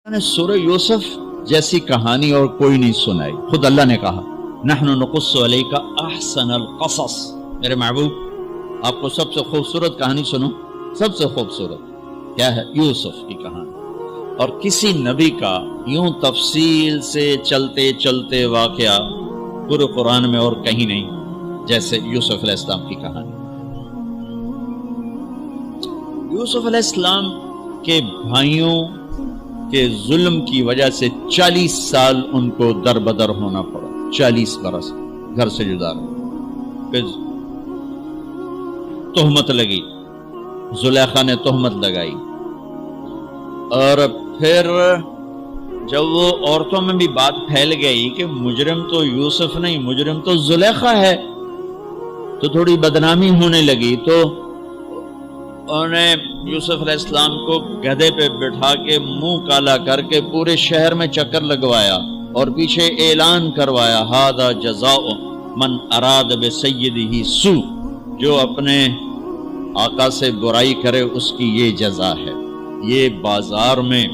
نے سورہ یوسف جیسی کہانی اور کوئی نہیں سنائی. خود اللہ نے کہا نحن نقص علیک احسن القصص. میرے محبوب آپ کو سب سے خوبصورت کہانی سنوں. سب سے خوبصورت کیا ہے؟ یوسف کی کہانی. اور کسی نبی کا یوں تفصیل سے چلتے چلتے واقعہ پورے قرآن میں اور کہیں نہیں جیسے یوسف علیہ السلام کی کہانی. یوسف علیہ السلام کے بھائیوں کے ظلم کی وجہ سے 40 سال ان کو در بدر ہونا پڑا. 40 برس گھر سے جدا رہے. پھر تہمت لگی، زلیخا نے تہمت لگائی، اور پھر جب وہ عورتوں میں بھی بات پھیل گئی کہ مجرم تو یوسف نہیں، مجرم تو زلیخا ہے، تو تھوڑی بدنامی ہونے لگی. تو انہوں نے یوسف علیہ السلام کو گدھے پہ بٹھا کے منہ کالا کر کے پورے شہر میں چکر لگوایا اور پیچھے اعلان کروایا ھذا جزاء من اراد بسیدہ سوء. جو اپنے آقا سے برائی کرے اس کی یہ جزا ہے. یہ بازار میں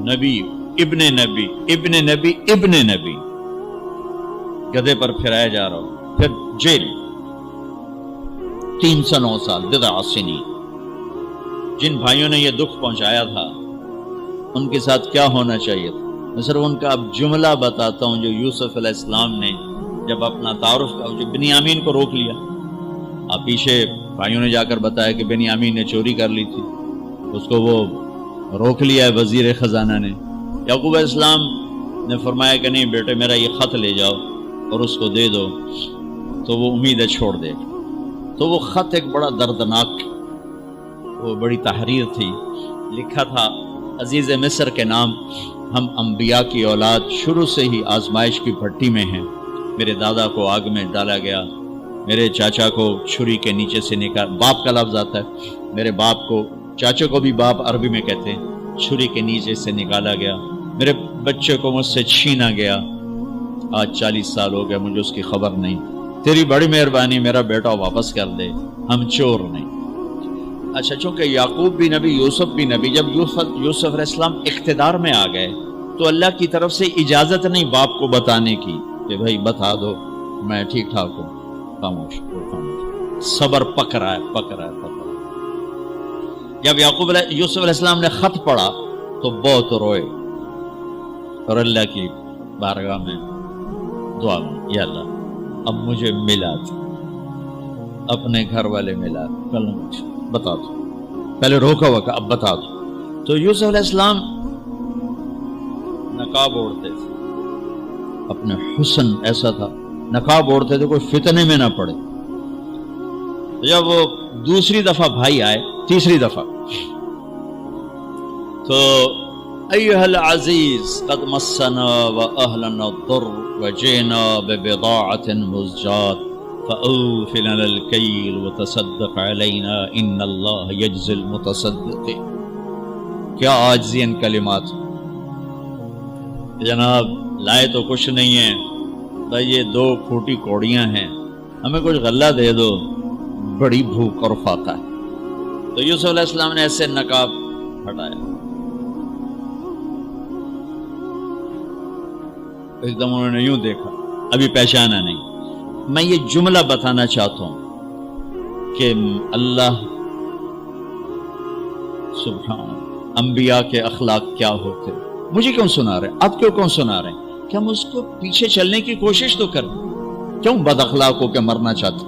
نبی ابن نبی ابن نبی ابن نبی گدھے پر پھرایا جا رہا ہو. پھر جیل 309 سال بضع سنین. جن بھائیوں نے یہ دکھ پہنچایا تھا ان کے ساتھ کیا ہونا چاہیے تھا. میں صرف ان کا اب جملہ بتاتا ہوں جو یوسف علیہ السلام نے جب اپنا تعارف کا جو بنیامین کو روک لیا. اب پیچھے بھائیوں نے جا کر بتایا کہ بنیامین نے چوری کر لی تھی، اس کو وہ روک لیا ہے وزیر خزانہ نے. یعقوب علیہ السلام نے فرمایا کہ نہیں بیٹے میرا یہ خط لے جاؤ اور اس کو دے دو تو وہ امیدیں چھوڑ دے. تو وہ خط ایک بڑا دردناک، وہ بڑی تحریر تھی. لکھا تھا عزیز مصر کے نام، ہم انبیاء کی اولاد شروع سے ہی آزمائش کی بھٹی میں ہیں. میرے دادا کو آگ میں ڈالا گیا، میرے چاچا کو چھری کے نیچے سے نکال، باپ کا لفظ آتا ہے، میرے باپ کو، چاچا کو بھی باپ عربی میں کہتے ہیں، چھری کے نیچے سے نکالا گیا. میرے بچے کو مجھ سے چھینا گیا. آج 40 سال ہو گئے مجھے اس کی خبر نہیں. تیری بڑی مہربانی میرا بیٹا واپس کر دے، ہم چور نہیں. اچھا چونکہ یعقوب بھی نبی، یوسف بھی نبی، جب یوسف علیہ السلام اقتدار میں آ گئے تو اللہ کی طرف سے اجازت نہیں باپ کو بتانے کی کہ بھائی بتا دو میں ٹھیک ٹھاک ہوں. خاموش خاموش. صبر پک رہا ہے پک رہا ہے پک رہا ہے. جب یوسف علیہ السلام نے خط پڑھا تو بہت روئے اور اللہ کی بارگاہ میں دعا کی، یا اللہ اب مجھے ملا تھا، اپنے گھر والے ملا بتا دو. پہلے روکا ہوا کہ اب بتا دو. تو یوسف علیہ السلام نقاب اوڑھتے تھے، اپنے حسن ایسا تھا نقاب اوڑھتے تھے کوئی فتنے میں نہ پڑے. جب وہ دوسری دفعہ بھائی آئے، تیسری دفعہ، تو ایھا العزیز قد مسنا واہلنا الضر وجئنا ببضاعۃ مزجاۃ فأوف لنا الکیل وتصدق علینا ان اللہ یجزی المتصدقین. کیا عاجزی ان کلمات. جناب لائے تو کچھ نہیں ہے بھائی، یہ 2 پھوٹی کوڑیاں ہیں، ہمیں کچھ غلہ دے دو، بڑی بھوک اور فاقہ ہے. تو یوسف علیہ السلام نے ایسے نقاب ہٹایا، ایک دم انہوں نے یوں دیکھا، ابھی پہچانا نہیں. میں یہ جملہ بتانا چاہتا ہوں کہ اللہ سبحان انبیاء کے اخلاق کیا ہوتے. مجھے کیوں سنا رہے ہیں؟ آپ کیوں سنا رہے ہیں؟ کہ ہم اس کو پیچھے چلنے کی کوشش تو کریں. کیوں بد اخلاق ہو کے مرنا چاہتے؟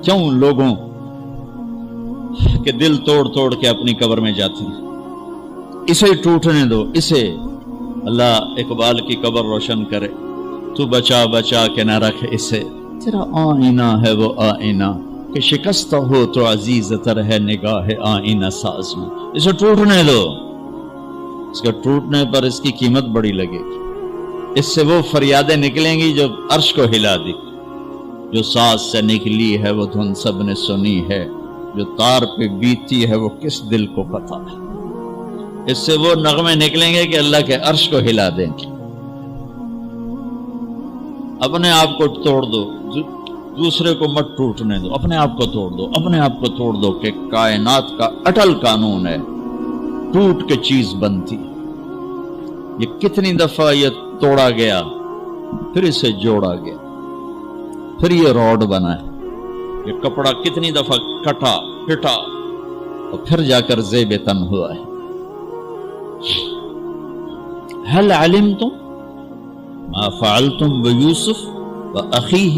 کیوں لوگوں کے دل توڑ توڑ کے اپنی قبر میں جاتے ہیں؟ اسے ٹوٹنے دو. اسے اللہ اقبال کی قبر روشن کرے. تو بچا بچا کے نہ رکھ اسے، تیرا آئینہ ہے وہ آئینہ کہ شکستہ ہو تو عزیز تر ہے نگاہ آئینہ ساز میں. اسے ٹوٹنے دو. اس کے ٹوٹنے پر اس کی قیمت بڑی لگے گی. اس سے وہ فریادیں نکلیں گی جو عرش کو ہلا دی. جو ساز سے نکلی ہے وہ دھن سب نے سنی ہے، جو تار پہ بیتی ہے وہ کس دل کو پتا ہے. اس سے وہ نغمے نکلیں گے کہ اللہ کے عرش کو ہلا دیں گے. اپنے آپ کو توڑ دو، دوسرے کو مت ٹوٹنے دو. اپنے آپ کو توڑ دو، اپنے آپ کو توڑ دو کہ کائنات کا اٹل قانون ہے ٹوٹ کے چیز بنتی. یہ کتنی دفعہ یہ توڑا گیا، پھر اسے جوڑا گیا، پھر یہ روڈ بنا ہے، یہ کپڑا کتنی دفعہ کٹا پٹا اور پھر جا کر زیب تن ہوا ہے۔ هل علمتم ما فعلتم بيوسف واخيه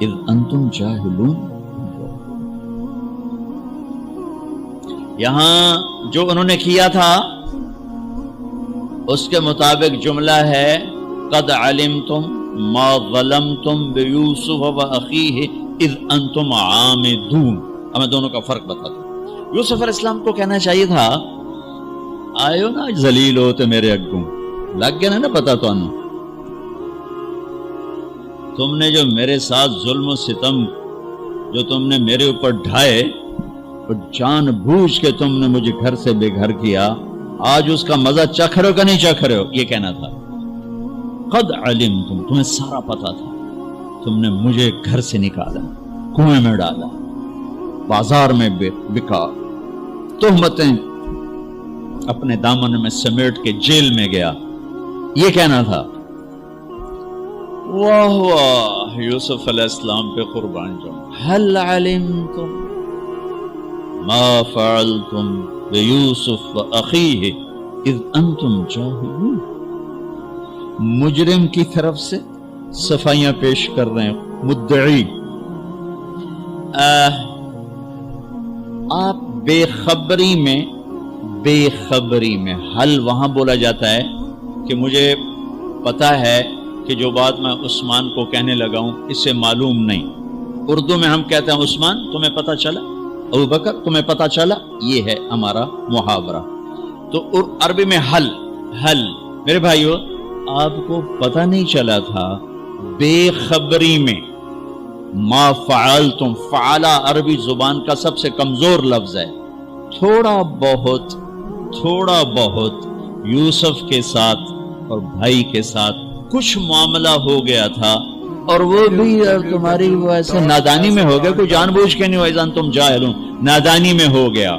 اذ انتم جاهلون۔ یہاں جو انہوں نے کیا تھا اس کے مطابق جملہ ہے قد علمتم ما ظلمتم بيوسف واخيه اذ انتم عامدون۔ اب میں دونوں کا فرق بتاتا ہوں۔ یوسف علیہ السلام کو کہنا چاہیے تھا آئیو نا ذلیل ہوتے میرے اگوں، لگ گیا نا پتا تو انہوں تم نے جو میرے ساتھ ظلم و ستم جو تم نے میرے اوپر ڈھائے، اور جان بوجھ کے تم نے مجھے گھر سے بے گھر کیا، آج اس کا مزہ چکھ رہے ہو کہ نہیں چکھ رہے ہو؟ یہ کہنا تھا قد علمتم، تمہیں سارا پتا تھا، تم نے مجھے گھر سے نکالا، کنویں میں ڈالا، بازار میں بکا، تہمتیں اپنے دامن میں سمیٹ کے جیل میں گیا، یہ کہنا تھا۔ واہ واہ، یوسف علیہ السلام پہ قربان جاؤں۔ هل علمتم ما فعلتم بیوسف واخیہ اذ انتم جاہلون۔ مجرم کی طرف سے صفائیاں پیش کر رہے ہیں، مدعی۔ آپ بے خبری میں حل وہاں بولا جاتا ہے کہ مجھے پتا ہے کہ جو بات میں عثمان کو کہنے لگا ہوں اسے معلوم نہیں۔ اردو میں ہم کہتے ہیں عثمان تمہیں پتا چلا، ابو بکر تمہیں پتا چلا، یہ ہے ہمارا محاورہ۔ تو عربی میں حل میرے بھائیو آپ کو پتا نہیں چلا تھا بے خبری میں ما فعلتم، فعلا عربی زبان کا سب سے کمزور لفظ ہے۔ تھوڑا بہت یوسف کے ساتھ اور بھائی کے ساتھ کچھ معاملہ ہو گیا تھا، اور وہ بھی تمہاری ویسے نادانی میں ہو گیا، کوئی جان بوجھ کے نہیں ہو، ایزان تم جاہل ہو، نادانی میں ہو گیا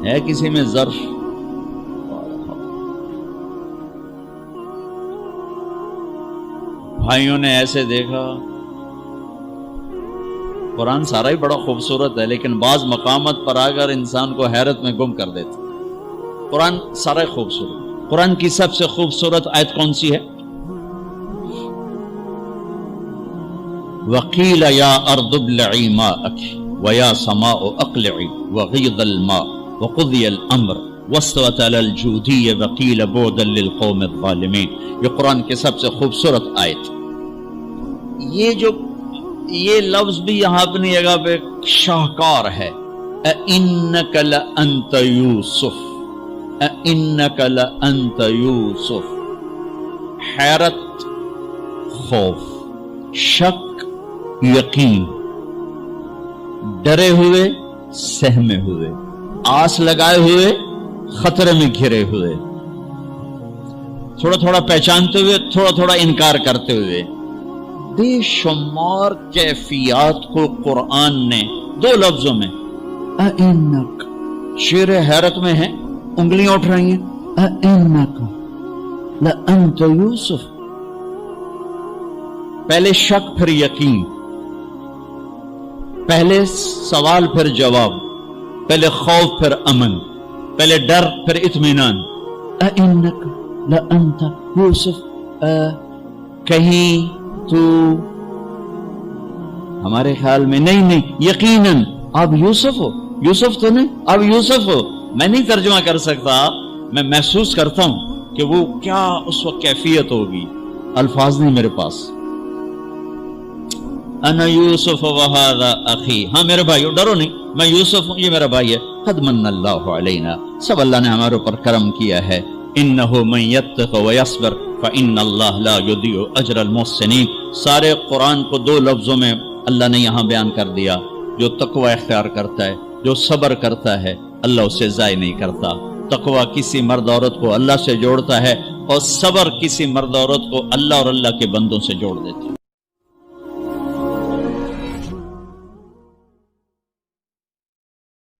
ہے۔ کسی میں ظرف بھائیوں نے ایسے دیکھا۔ قرآن سارا ہی بڑا خوبصورت ہے، لیکن بعض مقامات پر اگر انسان کو حیرت میں گم کر دیتا۔ قرآن سارا ہی خوبصورت۔ قرآن کی سب سے خوبصورت آیت کون سی ہے؟ وَقِيلَ يَا أَرْضُ ابْلَعِي مَاءَكِ وَيَا سَمَاءُ أَقْلِعِي وَغِيضَ الْمَاءُ وَقُضِيَ الْأَمْرُ وَاسْتَوَتْ عَلَى الْجُودِيِّ وَقِيلَ بُعْدًا لِلْقَوْمِ الظَّالِمِينَ۔ یہ قرآن کی سب سے خوبصورت آیت۔ یہ لفظ بھی یہاں اپنی جگہ پہ شاہکار ہے۔ اِنَّكَ لَأَنْتَ يُوسُف، اِنَّكَ لَأَنْتَ يُوسُف۔ حیرت، خوف، شک، یقین، ڈرے ہوئے، سہمے ہوئے، آس لگائے ہوئے، خطرے میں گھرے ہوئے، تھوڑا تھوڑا پہچانتے ہوئے، تھوڑا تھوڑا انکار کرتے ہوئے، بے شمار کیفیات کو قرآن نے دو لفظوں میں اِنَّكَ، شیر حیرت میں ہے، انگلیاں اٹھ رہی ہیں، اِنَّكَ لَأَنْتَ يُوسُف۔ پہلے شک پھر یقین، پہلے سوال پھر جواب، پہلے خوف پھر امن، پہلے ڈر پھر اطمینان۔ اِنَّكَ لَأَنْتَ يُوسُف، کہیں تو ہمارے خیال میں نہیں، یقیناً آپ یوسف ہو، یوسف تو نہیں، آپ یوسف ہو۔ میں نہیں ترجمہ کر سکتا، میں محسوس کرتا ہوں کہ وہ کیا اس وقت کیفیت ہوگی، الفاظ نہیں میرے پاس۔ انا یوسف وہذا اخی، ہاں میرے بھائیو ڈرو نہیں، میں یوسف ہوں، یہ میرا بھائی ہے۔ قد من اللہ علینا، سب اللہ نے ہمارے اوپر کرم کیا ہے۔ انہ من یتق ویصبر فان اللہ لا یضیع اجر المحسنین۔ سارے قرآن کو دو لفظوں میں اللہ نے یہاں بیان کر دیا۔ جو تقوی اختیار کرتا ہے، جو صبر کرتا ہے، اللہ اسے ضائع نہیں کرتا۔ تقوی کسی مرد عورت کو اللہ سے جوڑتا ہے، اور صبر کسی مرد عورت کو اللہ اور اللہ کے بندوں سے جوڑ دیتا ہے۔